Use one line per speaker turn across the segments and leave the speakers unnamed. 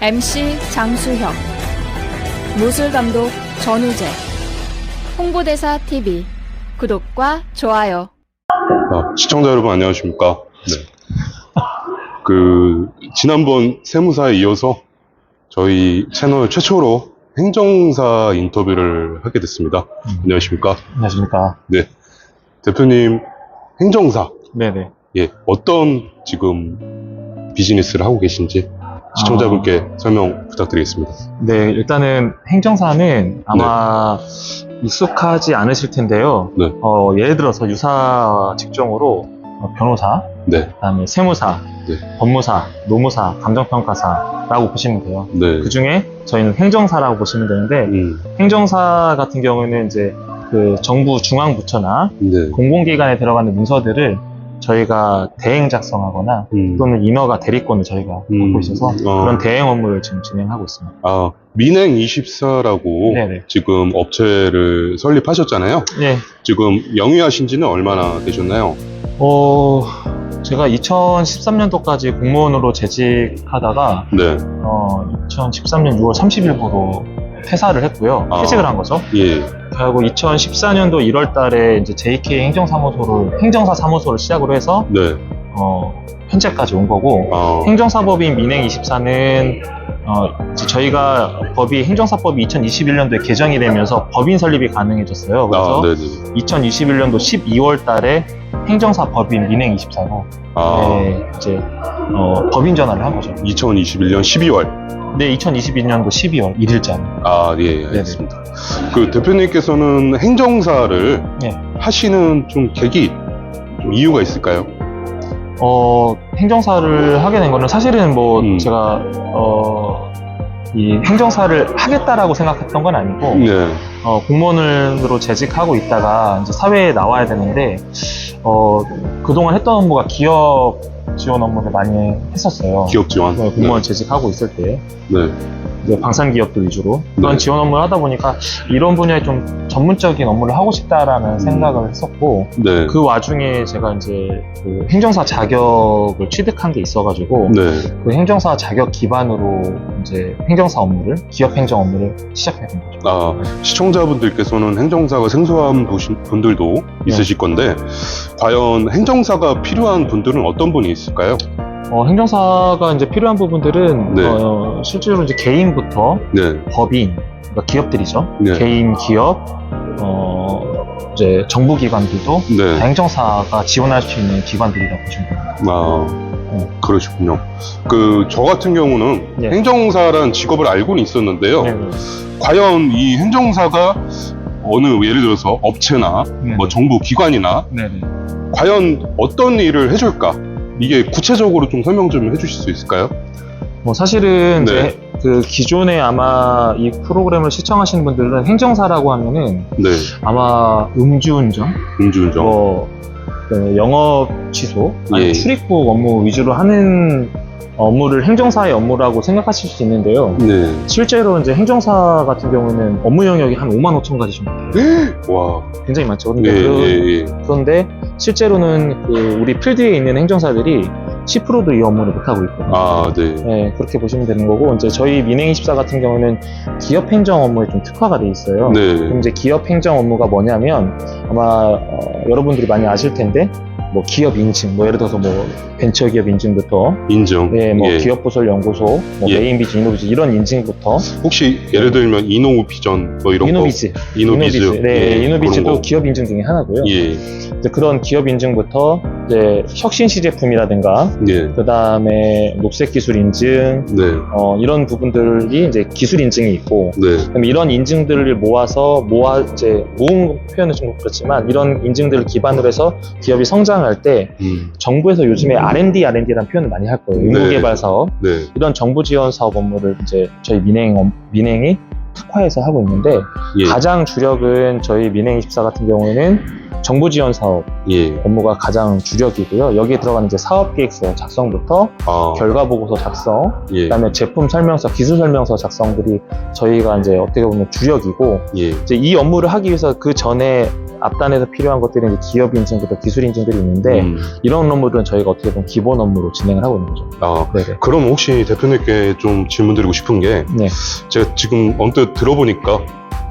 MC 장수형, 무술감독 전우재, 홍보대사 TV 구독과 좋아요.
시청자 여러분 안녕하십니까? 네. 지난번 세무사에 이어서 저희 채널 최초로 행정사 인터뷰를 하게 됐습니다. 안녕하십니까?
안녕하십니까?
네. 대표님, 행정사.
네네.
예, 어떤 지금 비즈니스를 하고 계신지 시청자분께 설명 부탁드리겠습니다.
네, 일단은 행정사는 아마 익숙하지 않으실 텐데요.
네.
예를 들어서 유사 직종으로 변호사,
네.
그다음에 세무사,
네.
법무사, 노무사, 감정평가사라고 보시면 돼요.
네.
그 중에 저희는 행정사라고 보시면 되는데, 행정사 같은 경우에는 이제 그 정부 중앙부처나
네.
공공기관에 들어가는 문서들을 저희가 대행 작성하거나 또는 인허가 대리권을 저희가 갖고 있어서 그런 대행 업무를 지금 진행하고 있습니다.
민행24라고
네네.
지금 업체를 설립하셨잖아요.
네.
지금 영위하신 지는 얼마나 되셨나요?
제가 2013년도까지 공무원으로 재직하다가
네.
2013년 6월 30일부로 퇴사를 했고요. 퇴직을 한 거죠.
예.
그리고 2014년도 1월 달에 이제 JK 행정사 사무소를 시작으로 해서
네.
현재까지 온 거고, 행정사법인 민행24는 저희가 행정사법이 2021년도에 개정이 되면서 법인 설립이 가능해졌어요. 그래서 2021년도 12월 달에 행정사법인 민행24로 이제 법인 전환을 한 거죠.
2021년 12월.
네, 2022년도 12월 1일자로.
예, 알겠습니다. 대표님께서는 행정사를 하시는 좀 계기, 좀 이유가 있을까요?
행정사를 하게 된 거는 사실은 제가 이 행정사를 하겠다라고 생각했던 건 아니고, 공무원으로 재직하고 있다가 이제 사회에 나와야 되는데, 그동안 했던 업무가 기업 지원 업무를 많이 했었어요.
기업 지원?
공무원 재직하고 있을 때.
네.
이제 방산기업들 위주로 그런 지원 업무를 하다 보니까 이런 분야에 좀 전문적인 업무를 하고 싶다라는 생각을 했었고, 그 와중에 제가 이제 그 행정사 자격을 취득한 게 있어가지고, 그 행정사 자격 기반으로 이제 행정사 업무를, 기업 행정 업무를 시작하게 된 거죠.
시청자분들께서는 행정사가 생소한 분들도 있으실 건데, 과연 행정사가 필요한 분들은 어떤 분이 있을까요?
행정사가 이제 필요한 부분들은 실제로 이제 개인부터 법인, 그러니까 기업들이죠. 개인, 기업, 이제 정부기관들도 다 행정사가 지원할 수 있는 기관들이라고 보시면 됩니다.
그러시군요. 저 같은 경우는 행정사라는 직업을 알고는 있었는데요. 과연 이 행정사가 예를 들어서 업체나 정부 기관이나 과연 어떤 일을 해줄까? 이게 구체적으로 좀 설명 좀 해주실 수 있을까요?
사실은 이제 그 기존에 아마 이 프로그램을 시청하시는 분들은 행정사라고 하면은 아마 음주운전, 영업 취소, 아니면 출입국 업무 위주로 하는 업무를 행정사의 업무라고 생각하실 수 있는데요. 실제로 이제 행정사 같은 경우는 업무 영역이 한 5만 5천 가지 정도 돼요.
와,
굉장히 많죠. 그런데 실제로는 우리 필드에 있는 행정사들이 10%도 이 업무를 못하고 있거든요. 그렇게 보시면 되는 거고, 이제 저희 민행24 같은 경우는 기업 행정 업무에 좀 특화가 돼 있어요. 그럼 이제 기업 행정 업무가 뭐냐면, 아마 여러분들이 많이 아실 텐데, 기업 인증, 예를 들어서 벤처기업 인증부터 기업부설연구소, 메인비즈, 이노비즈 이런 인증부터,
혹시 예를 들면 이노비전 이런
이노비즈. 이노비즈도 기업 인증 중에 하나고요. 이제 그런 기업 인증부터 이제 혁신 시제품이라든가, 그 다음에 녹색 기술 인증, 이런 부분들이 이제 기술 인증이 있고, 그럼 이런 인증들을 이제 모은 표현은 좀 그렇지만 이런 인증들을 기반으로 해서 기업이 성장할 때 정부에서 요즘에 R&D라는 표현을 많이 할 거예요. 연구개발 사업, 이런 정부 지원 사업 업무를 이제 저희 민행이 특화해서 하고 있는데, 가장 주력은 저희 민행24 같은 경우에는 정부 지원 사업 업무가 가장 주력이고요. 여기에 들어가는 이제 사업 계획서 작성부터 결과 보고서 작성, 그다음에 제품 설명서, 기술 설명서 작성들이 저희가 이제 어떻게 보면 주력이고, 이제 이 업무를 하기 위해서 그 전에 앞단에서 필요한 것들이 이제 기업 인증부터 기술 인증들이 있는데 이런 업무들은 저희가 어떻게 보면 기본 업무로 진행을 하고 있는 거죠.
아, 네네. 그럼 혹시 대표님께 좀 질문 드리고 싶은 게
네.
제가 지금 언뜻 들어보니까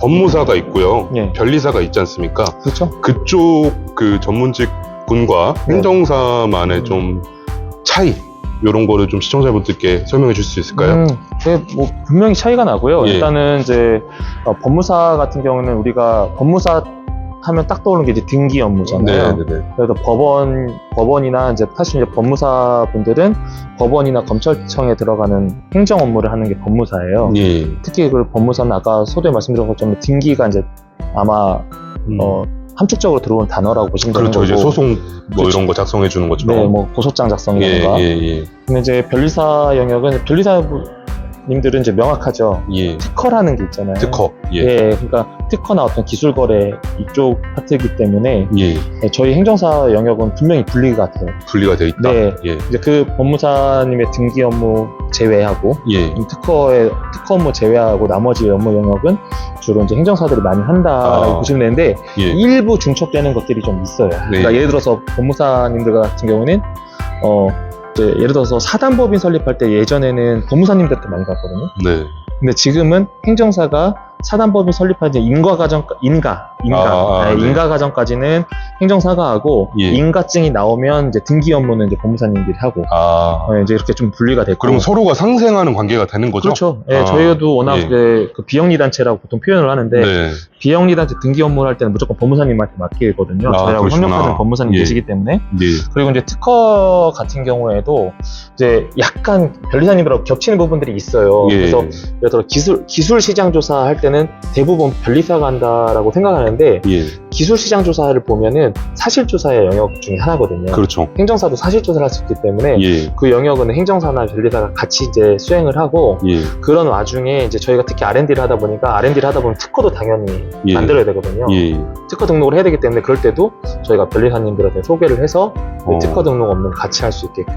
법무사가 있고요.
네.
변리사가 있지 않습니까?
그렇죠.
그쪽 그 전문직 분과
네.
행정사만의 좀 차이 이런 거를 좀 시청자분들께 설명해 줄 수 있을까요?
네, 뭐 분명히 차이가 나고요.
예.
일단은 이제 법무사 같은 경우는 우리가 법무사 하면 딱 떠오르는 게 이제 등기 업무잖아요.
네네네.
그래서 법원이나 이제 사실 이제 법무사 분들은 법원이나 검찰청에 들어가는 행정 업무를 하는 게 법무사예요.
예.
특히 그 법무사는 아까 서두에 말씀드린 것처럼 등기가 이제 아마 함축적으로 들어온 단어라고 보시면 되는
그렇죠.
거고.
이제 소송 뭐
그렇죠.
이런 거 작성해 주는 것처럼.
네, 뭐 고소장 작성이라든가.
예.
근데 이제 변리사 영역은 변리사님들은 이제 명확하죠.
예.
특허라는 게 있잖아요.
특허. 예.
그러니까 특허나 어떤 기술 거래 이쪽 파트이기 때문에
예.
저희 행정사 영역은 분명히 분리가 돼요.
분리가 돼 있다.
네.
예.
이제 그 법무사님의 등기 업무 제외하고
예.
특허 업무 제외하고 나머지 업무 영역은 주로 이제 행정사들이 많이 한다라고 보시면 되는데
예.
일부 중첩되는 것들이 좀 있어요.
네.
그러니까 예를 들어서 법무사님들 같은 경우는 이제 예를 들어서 사단법인 설립할 때 예전에는 법무사님들한테 많이 갔거든요.
네.
근데 지금은 행정사가 사단법인 설립할 때 인가 과정까지는 행정사가 하고
예.
인가증이 나오면 이제 등기 업무는 이제 법무사님들이 하고 이제 이렇게 좀 분리가 됐고.
그럼 서로가 상생하는 관계가 되는 거죠?
그렇죠. 예, 저희도 워낙 그 비영리 단체라고 보통 표현을 하는데
네. 비영리
단체 등기 업무를 할 때는 무조건 법무사님한테 맡기거든요. 저희하고
그러시구나.
협력하는 법무사님
예.
계시기 때문에.
네.
그리고 이제 특허 같은 경우에도 이제 약간 변리사님들하고 겹치는 부분들이 있어요.
예.
그래서 예를 들어 기술 시장 조사 할 때는 대부분 변리사가 한다라고 생각하는데
예.
기술 시장 조사를 보면은 사실 조사의 영역 중에 하나거든요.
그렇죠.
행정사도 사실 조사를 할 수 있기 때문에
예.
그 영역은 행정사나 변리사가 같이 이제 수행을 하고
예.
그런 와중에 이제 저희가 특히 R&D를 하다 보니까 R&D를 하다 보면 특허도 당연히
예.
만들어야 되거든요.
예.
특허 등록을 해야 되기 때문에 그럴 때도 저희가 변리사님들한테 소개를 해서 특허 등록 업무를 같이 할 수 있게끔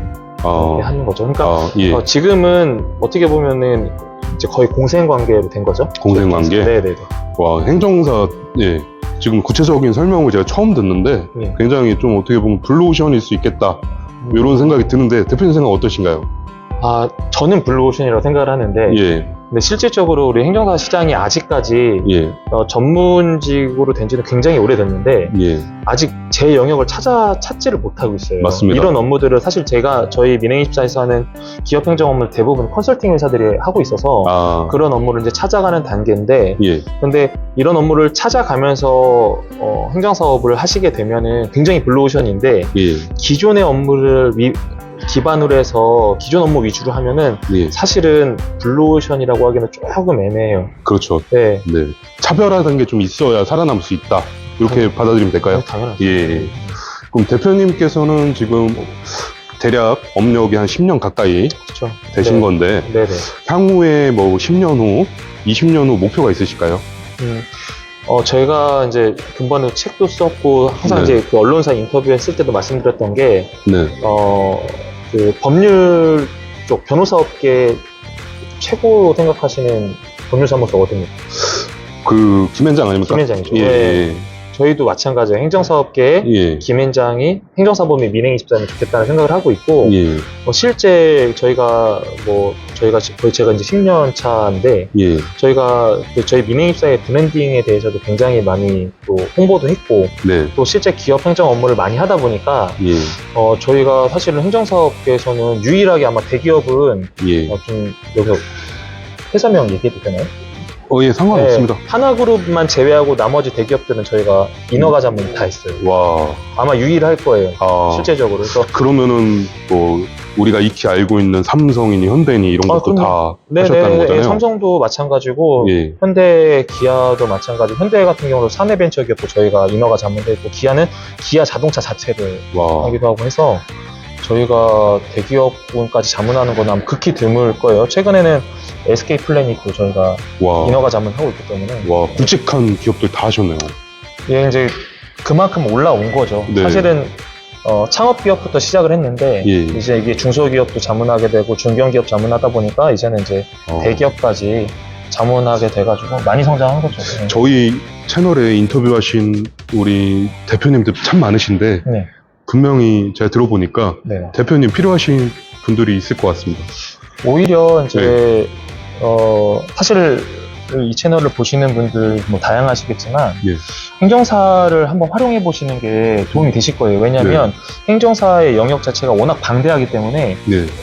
하는 거죠. 그러니까
예.
지금은 어떻게 보면은 이제 거의 공생 관계로 된 거죠.
공생 관계?
네네네.
와, 행정사, 예. 지금 구체적인 설명을 제가 처음 듣는데
예.
굉장히 좀 어떻게 보면 블루오션일 수 있겠다. 이런 생각이 드는데 대표님 생각 어떠신가요?
저는 블루오션이라고 생각을 하는데
예.
근데 실질적으로 우리 행정사 시장이 아직까지
예.
전문직으로 된 지는 굉장히 오래됐는데
예.
아직 제 영역을 찾지를 못하고 있어요.
맞습니다.
이런 업무들을 사실 저희 민행입사에서 하는 기업 행정 업무를 대부분 컨설팅 회사들이 하고 있어서 그런 업무를 이제 찾아가는 단계인데
예.
근데 이런 업무를 찾아가면서 행정사업을 하시게 되면은 굉장히 블루오션인데
예.
기존의 업무를 기반으로 해서 기존 업무 위주로 하면은
예.
사실은 블루오션이라고 하기는 조금 애매해요.
그렇죠.
네.
네. 차별화된 게 좀 있어야 살아남을 수 있다. 이렇게 받아들이면 될까요?
당연하죠.
예. 그럼 대표님께서는 지금 대략 업력이 한 10년 가까이
그렇죠.
되신 건데
네네.
향후에 뭐 10년 후, 20년 후 목표가 있으실까요?
저희가 이제 근본으로 책도 썼고 항상 이제 그 언론사 인터뷰했을 때도 말씀드렸던 게 그 법률 쪽 변호사 업계 최고 생각하시는 법률사무소거든요.
그 김현장 아닙니까?
김현장이죠.
예.
저희도 마찬가지예요. 행정사업계에 김현장이 행정사법 및 민행입사면 좋겠다는 생각을 하고 있고 실제 저희가 거의 제가 이제 10년 차인데 저희가 저희 민행입사의 브랜딩에 대해서도 굉장히 많이 또 홍보도 했고 또 실제 기업 행정 업무를 많이 하다 보니까 저희가 사실은 행정사업계에서는 유일하게 아마 대기업은 좀 여기서 회사명 얘기해도 되나요?
예, 상관없습니다.
하나그룹만 제외하고 나머지 대기업들은 저희가 인허가 자문 다 했어요.
와.
아마 유일할 거예요. 실제적으로. 그래서
그러면은 뭐 우리가 익히 알고 있는 삼성이니 현대니 이런 것도 다 하셨다는 거잖아요.
삼성도 마찬가지고 현대, 기아도 마찬가지. 현대 같은 경우도 사내벤처기업도 저희가 인허가 자문도 했고 기아는 기아 자동차 자체를 하기도 하고 해서 저희가 대기업분까지 자문하는 건 아마 극히 드물 거예요. 최근에는 SK 플래닛도 저희가 인허가 자문하고 있기 때문에.
와, 굵직한 기업들 다 하셨네요.
예, 이제 그만큼 올라온 거죠. 사실은 창업 기업부터 시작을 했는데 이제 이게 중소기업도 자문하게 되고 중견기업 자문하다 보니까 이제는 이제 대기업까지 자문하게 돼가지고 많이 성장한 거죠. 네.
저희 채널에 인터뷰하신 우리 대표님들 참 많으신데
네.
분명히 제가 들어보니까
네.
대표님 필요하신 분들이 있을 것 같습니다.
오히려 이제 사실 이 채널을 보시는 분들 뭐 다양하시겠지만
예.
행정사를 한번 활용해 보시는 게 도움이 되실 거예요. 왜냐하면 행정사의 영역 자체가 워낙 방대하기 때문에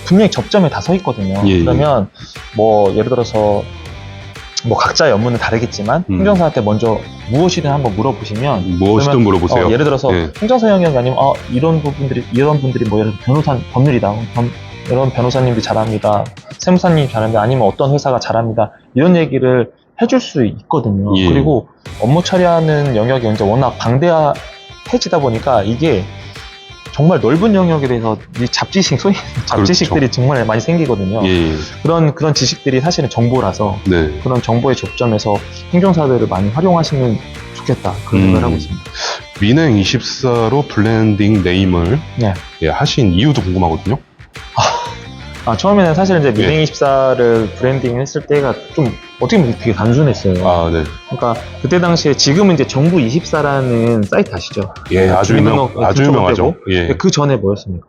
분명히 접점에 다 서 있거든요. 그러면 뭐 예를 들어서 뭐 각자의 업무는 다르겠지만 행정사한테 먼저 무엇이든 한번 물어보시면
무엇이든 물어보세요.
예를 들어서 행정사 영역이 아니면 이런 분들이 뭐 예를 들어 법률이다. 이런 변호사님들이 잘합니다. 세무사님이 잘합니다. 아니면 어떤 회사가 잘합니다. 이런 얘기를 해줄 수 있거든요. 그리고 업무 처리하는 영역이 이제 워낙 방대해지다 보니까 이게 정말 넓은 영역에 대해서 이 잡지식들이
그렇죠.
정말 많이 생기거든요. 그런 지식들이 사실은 정보라서 그런 정보의 접점에서 행정사들을 많이 활용하시면 좋겠다. 그런 생각을 하고 있습니다.
민행24로 블렌딩 네임을 하신 이유도 궁금하거든요.
처음에는 사실 이제 민행24를 브랜딩 했을 때가 좀 어떻게 보면 되게 단순했어요. 그러니까 그때 당시에 지금은 이제 정부24라는 사이트 아시죠?
아주 유명하죠.
그 전에 뭐였습니까?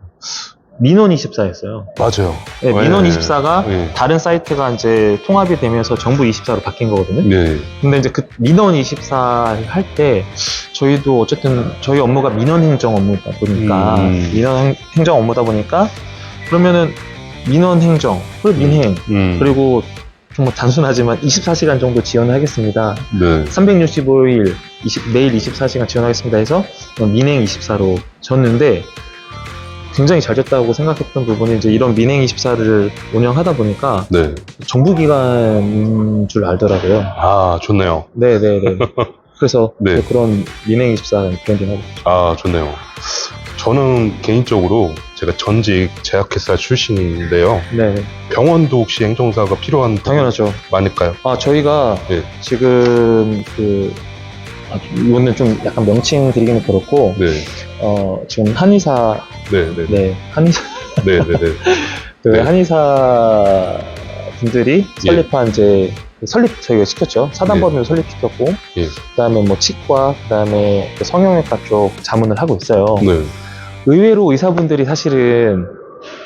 민원24였어요.
맞아요.
민원24가 다른 사이트가 이제 통합이 되면서 정부24로 바뀐 거거든요. 근데 이제 그 민원24 할 때 저희도 어쨌든 저희 업무가 민원행정 업무다 보니까 민원행정 업무다 보니까 그러면은 민원행정, 그리고 민행, 그리고 정말 단순하지만 24시간 정도 지원을 하겠습니다. 365일, 매일 24시간 지원하겠습니다 해서 민행24로 졌는데 굉장히 잘 됐다고 생각했던 부분이 이제 이런 민행24를 운영하다 보니까 정부기관인 줄 알더라고요.
좋네요.
네네네. 그래서 그런 민행24 브랜딩 하고 있죠.
좋네요. 저는 개인적으로 제가 전직 제약회사 출신인데요. 병원도 혹시 행정사가 필요한
당연하죠.
많을까요?
저희가 지금 이거는 좀 약간 명칭 드리기는 그렇고 지금 한의사 한의사 분들이 설립한 이제 저희가 시켰죠. 사단법인을 설립시켰고 그다음에 뭐 치과, 그다음에 성형외과 쪽 자문을 하고 있어요. 의외로 의사분들이 사실은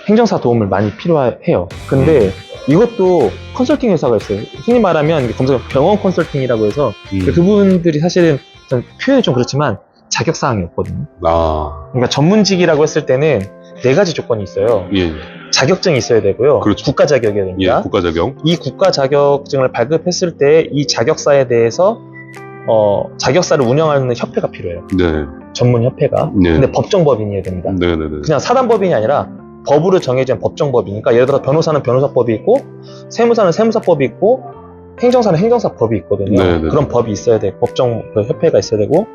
행정사 도움을 많이 필요해요. 근데 이것도 컨설팅 회사가 있어요. 흔히 말하면 병원 컨설팅이라고 해서 그분들이 사실은 좀 표현이 좀 그렇지만 자격사항이 없거든요. 그러니까 전문직이라고 했을 때는 4가지 조건이 있어요. 자격증이 있어야 되고요. 국가 자격이어야 됩니다.
국가 자격.
이 국가 자격증을 발급했을 때 이 자격사에 대해서 자격사를 운영하는 협회가 필요해요. 전문 협회가. 근데 법정법인이어야 됩니다. 그냥 사단법인이 아니라 법으로 정해진 법정법이니까 예를 들어 변호사는 변호사법이 있고 세무사는 세무사법이 있고 행정사는 행정사법이 있거든요. 그런 법이 있어야 돼. 협회가 있어야 되고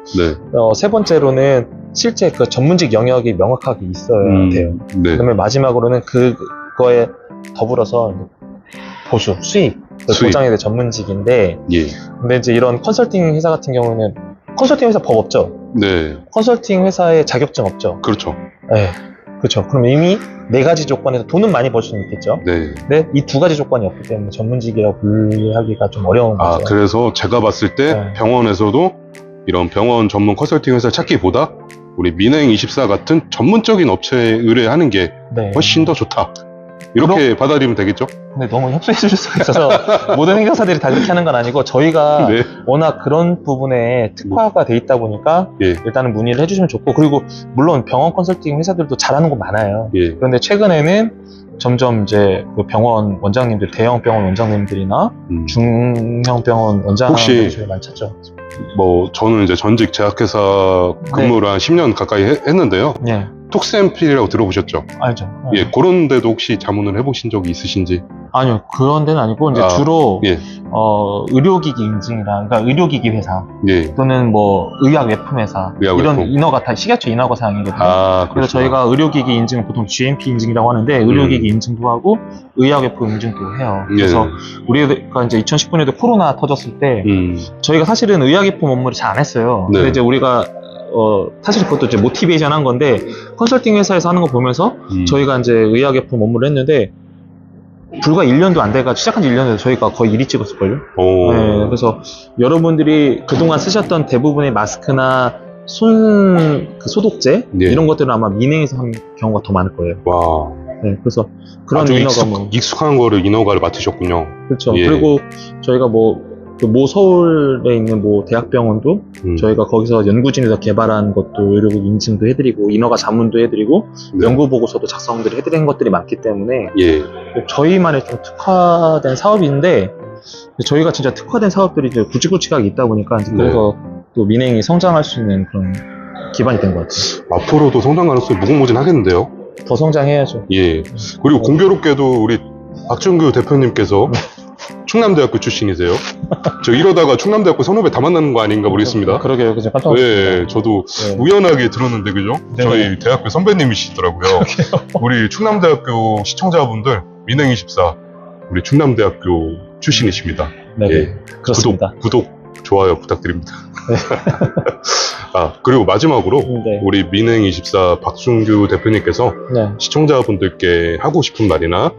세 번째로는 실제 그 전문직 영역이 명확하게 있어야 돼요. 그다음에 마지막으로는 그거에 더불어서 보수, 수익 보장에 대한 전문직인데 근데 이제 이런 컨설팅 회사 같은 경우는 컨설팅 회사 법 없죠? 컨설팅 회사에 자격증 없죠?
그렇죠.
그렇죠. 그럼 이미 4가지 조건에서 돈은 많이 벌 수는 있겠죠. 근데 이 2가지 조건이 없기 때문에 전문직이라고 분류하기가 좀 어려운 거죠.
그래서 제가 봤을 때 병원에서도 이런 병원 전문 컨설팅 회사 찾기보다 우리 민행24 같은 전문적인 업체에 의뢰하는 게 훨씬 더 좋다. 이렇게 받아들이면 되겠죠?
근데 너무 협조해 주실 수가 있어서 모든 행정사들이 다 그렇게 하는 건 아니고 저희가 워낙 그런 부분에 특화가 돼 있다 보니까 일단은 문의를 해주시면 좋고 그리고 물론 병원 컨설팅 회사들도 잘하는 거 많아요. 그런데 최근에는 점점 이제 그 병원 원장님들, 대형 병원 원장님들이나 중형 병원 원장님들이 많이 찾죠.
저는 이제 전직 제약회사 근무를 한 10년 가까이 했는데요. 톡스앰필이라고 들어보셨죠?
알죠.
그런 데도 혹시 자문을 해보신 적이 있으신지?
아니요, 그런 데는 아니고 이제 주로 의료기기 인증이랑 그러니까 의료기기 회사 또는 뭐 의약 외품 회사 이런 인허가 다 식약처 인허가 사항이거든요. 그래서 저희가 의료기기 인증은 보통 GMP 인증이라고 하는데 의료기기 인증도 하고 의약 외품 인증도 해요. 그래서 우리가 이제 2019년도 코로나 터졌을 때 저희가 사실은 의약 외품 업무를 잘 안 했어요. 근데 이제 우리가 사실 그것도 이제 모티베이션 한 건데 컨설팅 회사에서 하는 거 보면서 저희가 이제 의약외품 업무를 했는데 불과 1년도 안 돼가지고 시작한 지 1년 돼서 저희가 거의 1위 찍었을걸요. 네, 그래서 여러분들이 그동안 쓰셨던 대부분의 마스크나 소독제
네.
이런 것들은 아마 민행에서 한 경우가 더 많을 거예요.
와.
네, 그래서 그런
아주
인허가
익숙한 거를 인허가를 맡으셨군요.
그렇죠.
예.
그리고 저희가 모 서울에 있는 모 대학병원도 저희가 거기서 연구진에서 개발한 것도 의료국 인증도 해드리고 인허가 자문도 해드리고
네.
연구 보고서도 작성들 해드린 것들이 많기 때문에
예.
저희만의 좀 특화된 사업인데 저희가 진짜 특화된 사업들이 이제 굵직굵직하게 있다 보니까 이제 그래서 또 민행이 성장할 수 있는 그런 기반이 된 것 같아요.
앞으로도 성장 가능성이 무궁무진하겠는데요.
더 성장해야죠.
예. 그리고 공교롭게도 우리 박준규 대표님께서 충남대학교 출신이세요. 저 이러다가 충남대학교 선후배 다 만나는 거 아닌가 모르겠습니다.
그러게요. 그죠. 깜짝 놀랐습니다.
네, 저도 우연하게 들었는데, 그죠?
네네.
저희 대학교 선배님이시더라고요. 우리 충남대학교 시청자분들, 민행24, 우리 충남대학교 출신이십니다.
네,
예.
그렇습니다.
구독, 좋아요 부탁드립니다. 아, 그리고 마지막으로,
네.
우리 민행24 박순규 대표님께서
네.
시청자분들께 하고 싶은 말이나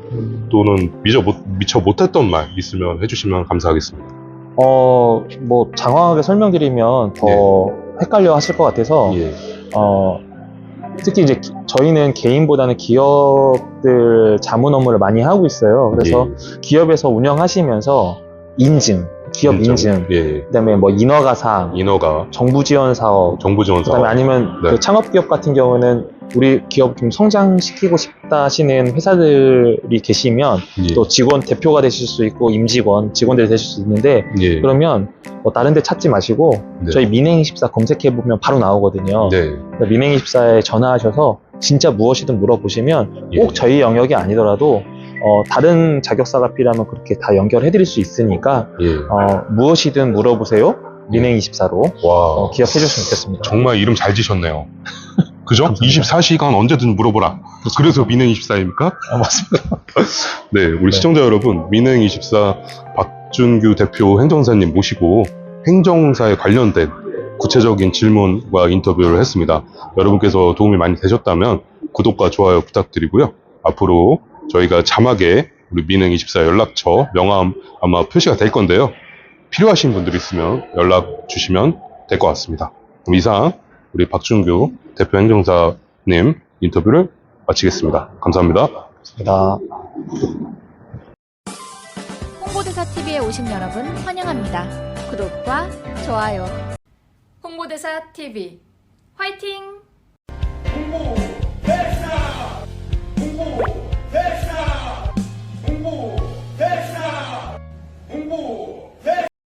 또는 미처 못했던 말 있으면 해주시면 감사하겠습니다.
뭐 장황하게 설명드리면 더 헷갈려 하실 것 같아서
예.
특히 이제 저희는 개인보다는 기업들 자문 업무를 많이 하고 있어요. 그래서 기업에서 운영하시면서 기업 인증, 그다음에 뭐 인허가 사항, 정부 지원 사업, 그다음에 아니면 그 창업 기업 같은 경우는 우리 기업 좀 성장시키고 싶다 하시는 회사들이 계시면 또 직원 대표가 되실 수 있고 직원들이 되실 수 있는데 그러면 다른 데 찾지 마시고 저희 민행24 검색해 보면 바로 나오거든요. 그러니까 민행24에 전화하셔서 진짜 무엇이든 물어보시면 꼭 저희 영역이 아니더라도 다른 자격사가 필요하면 그렇게 다 연결해 드릴 수 있으니까 무엇이든 물어보세요. 민행24로 기억해 주시면 좋겠습니다.
정말 이름 잘 지셨네요. 그죠? 24시간 언제든 물어보라. 그래서 민행24입니까?
맞습니다.
네, 우리 시청자 여러분, 민행24 박준규 대표 행정사님 모시고 행정사에 관련된 구체적인 질문과 인터뷰를 했습니다. 여러분께서 도움이 많이 되셨다면 구독과 좋아요 부탁드리고요. 앞으로 저희가 자막에 우리 민행24 연락처 명함 아마 표시가 될 건데요. 필요하신 분들 있으면 연락 주시면 될 것 같습니다. 그럼 이상 우리 박준규 대표 행정사님 인터뷰를 마치겠습니다. 감사합니다.
감사합니다.
홍보대사 TV에 오신 여러분 환영합니다. 구독과 좋아요. 홍보대사 TV 화이팅!
홍보대사! 홍보대사!